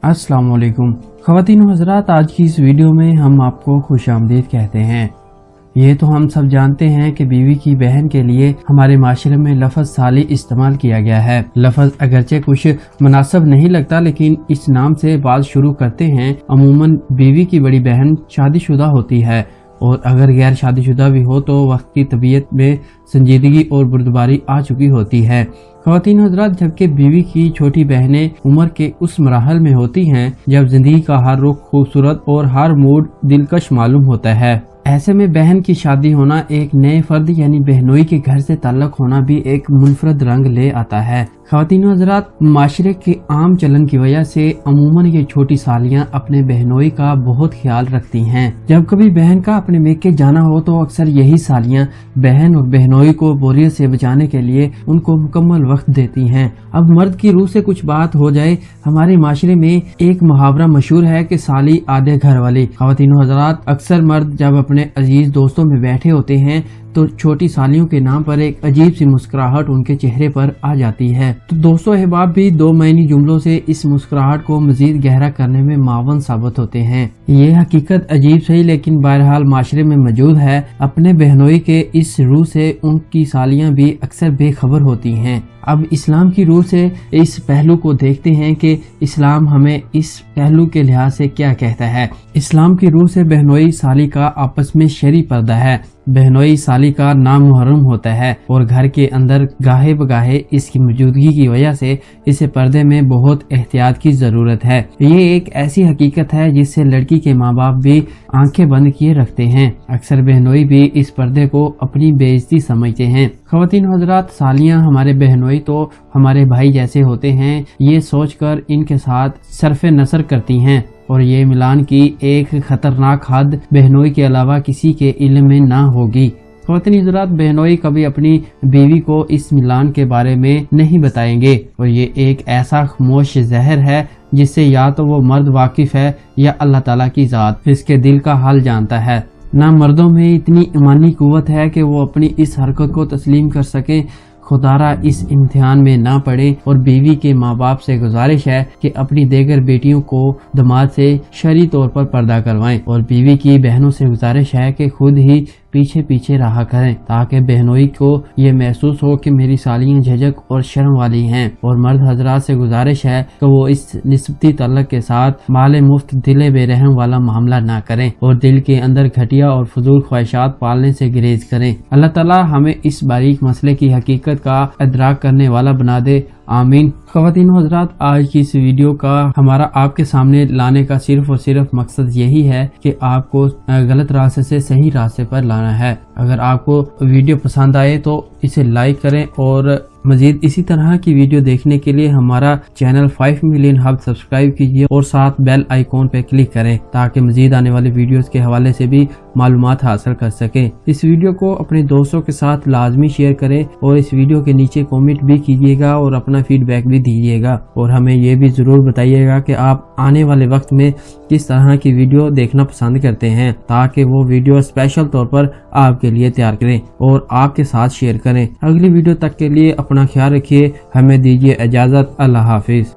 अस्सलाम वालेकुम ख़वातीन व हज़रात, आज की इस वीडियो में हम आपको खुश आमदीद कहते हैं। ये तो हम सब जानते हैं कि बीवी की बहन के लिए हमारे माशरे में लफ्ज़ साली इस्तेमाल किया गया है। लफ्ज़ अगरचे कुछ मुनासिब नहीं लगता, लेकिन इस नाम से बात शुरू करते हैं। अमूमन बीवी की बड़ी बहन शादीशुदा होती है, और अगर गैर शादीशुदा भी हो तो वक्त की तबीयत में संजीदगी और बुर्दबारी आ चुकी होती है। ख़वातीन हज़रात, जबकि बीवी की छोटी बहनें उम्र के उस मराहल में होती हैं जब जिंदगी का हर रुख खूबसूरत और हर मूड दिलकश मालूम होता है। ऐसे में बहन की शादी होना, एक नए फर्द यानी बहनोई के घर से ताल्लुक होना भी एक मुनफरद रंग ले आता है। ख़वातीन हज़रात, माशरे के आम चलन की वजह से अमूमन ये छोटी सालियां अपने बहनोई का बहुत ख्याल रखती हैं। जब कभी बहन का अपने मेके जाना हो तो अक्सर यही सालियां बहन और बहनोई को बोरियत से बचाने के लिए उनको मुकम्मल वक्त देती हैं। अब मर्द की रूह से कुछ बात हो जाए, हमारे माशरे में एक मुहावरा मशहूर है कि साली आधे घर वाली। ख़वातीन हज़रात, अक्सर मर्द जब अपने अजीज दोस्तों में बैठे होते हैं तो छोटी सालियों के नाम पर एक अजीब सी मुस्कुराहट उनके चेहरे पर आ जाती है। तो दोस्तों अहबाब भी दो महीनी जुमलों से इस मुस्कुराहट को मजीद गहरा करने में मावन साबित होते हैं। ये हकीकत अजीब सही लेकिन बहरहाल माशरे में मौजूद है। अपने बहनोई के इस रूह से उनकी सालियां भी अक्सर बेखबर होती हैं। अब इस्लाम की रूह से इस पहलू को देखते हैं कि इस्लाम हमें इस पहलू के लिहाज से क्या कहता है। इस्लाम की रूह से बहनोई साली का आपस में शरी पर्दा है। बहनोई साली का नाम मुहर्रम होता है और घर के अंदर गाहे बगाहे इसकी मौजूदगी की वजह से इसे पर्दे में बहुत एहतियात की जरूरत है। ये एक ऐसी हकीकत है जिससे लड़की के माँ बाप भी आंखें बंद किए रखते हैं। अक्सर बहनोई भी इस पर्दे को अपनी बेइज्जती समझते हैं। ख़वातीन हज़रात, सालियां हमारे बहनोई तो हमारे भाई जैसे होते हैं, ये सोचकर इनके साथ सरफे नसर करती हैं, और ये मिलान की एक खतरनाक हद बहनोई के अलावा किसी के इल्म में ना होगी। ख़वातीन हज़रात, बहनोई कभी अपनी बीवी को इस मिलान के बारे में नहीं बताएंगे, और ये एक ऐसा खामोश जहर है जिससे या तो वो मर्द वाकिफ है या अल्लाह ताला की ज़ात इसके दिल का हाल जानता है। ना मर्दों में इतनी ईमानी कुव्वत है कि वो अपनी इस हरकत को तस्लीम कर सके। खुदारा इस इम्तिहान में ना पड़े, और बीवी के माँ बाप से गुजारिश है कि अपनी देगर बेटियों को दामाद से शरई तौर पर पर्दा करवाएं, और बीवी की बहनों से गुजारिश है कि खुद ही पीछे पीछे रहा करें, ताकि बहनोई को ये महसूस हो कि मेरी सालियां झिझक और शर्म वाली हैं। और मर्द हजरात से गुजारिश है कि वो इस निस्बती तल्लक के साथ माले मुफ्त दिले बेरहम वाला मामला ना करें, और दिल के अंदर घटिया और फजूल ख्वाहिशात पालने से गुरेज करें। अल्लाह ताला हमें इस बारीक मसले की हकीकत का इदराक करने वाला बना दे, आमीन। ख़वातीन हज़रात, आज की इस वीडियो का हमारा आपके सामने लाने का सिर्फ और सिर्फ मकसद यही है कि आपको गलत रास्ते से सही रास्ते पर लाना है। अगर आपको वीडियो पसंद आए तो इसे लाइक करें, और मजीद इसी तरह की वीडियो देखने के लिए हमारा चैनल 5 मिलियन हब सब्सक्राइब कीजिए, और साथ बेल आइकॉन पे क्लिक करें ताकि मजीद आने वाली वीडियोस के हवाले से भी मालूमात हासिल कर सकें। इस वीडियो को अपने दोस्तों के साथ लाजमी शेयर करें, और इस वीडियो के नीचे कमेंट भी कीजिएगा और अपना फीडबैक भी दीजिएगा, और हमें ये भी जरूर बताइएगा कि आप आने वाले वक्त में किस तरह की वीडियो देखना पसंद करते हैं, ताकि वो वीडियो स्पेशल तौर पर आपके लिए तैयार करें और आपके साथ शेयर करें। अगली वीडियो तक के लिए अपना ख्याल रखिए। हमें दीजिए इजाजत। अल्लाह हाफिज।